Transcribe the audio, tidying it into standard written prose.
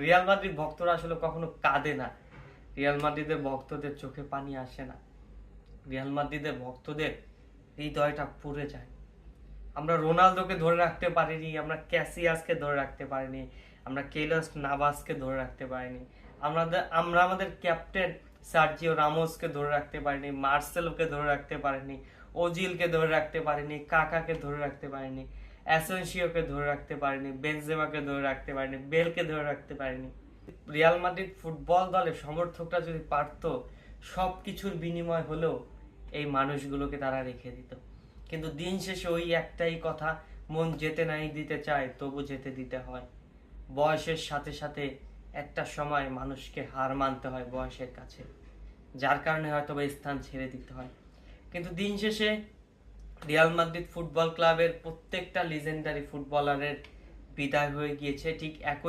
Real Madrid ভক্তরা আসলে কখনো কাঁদে না, রিয়াল মাদ্রিদের ভক্তদের চোখে পানি আসে না, রিয়াল মাদ্রিদের ভক্তদের হৃদয়টা পুড়ে যায়। আমরা রোনালদোকে ধরে রাখতে পারিনি, আমরা ক্যাসিয়াসকে ধরে রাখতে পারিনি, আমরা কেইলাস নাভাসকে ধরে রাখতে পারিনি, আমরা আমাদের ক্যাপ্টেন সার্জিও রামোসকে ধরে রাখতে পারিনি, মার্সেলোকে ধরে রাখতে পারিনি, ওজিলকে ধরে রাখতে পারিনি, কাকাকে ধরে রাখতে পারিনি, অ্যাসেনসিওকে ধরে রাখতে পারিনি, বেনজেমাকে ধরে রাখতে পারিনি, বেলকে ধরে রাখতে পারিনি। রিয়াল মাদ্রিদ ফুটবল দলের সমর্থকরা যদি পারতো সব কিছুর বিনিময় হলেও এই মানুষগুলোকে তারা রেখে দিত, কিন্তু দিন শেষে ওই একটাই কথা, মন যেতে নাই দিতে চায় তবু যেতে দিতে হয়। বয়সের সাথে সাথে একটা সময় মানুষকে হার মানতে হয় বয়সের কাছে, যার কারণে হয়তো বা স্থান ছেড়ে দিতে হয়। কিন্তু দিন শেষে রিয়াল মাদ্রিদ ফুটবল ক্লাবের প্রত্যেকটা লিজেন্ডারি ফুটবলারের বিদায় হয়ে গিয়েছে ঠিক একই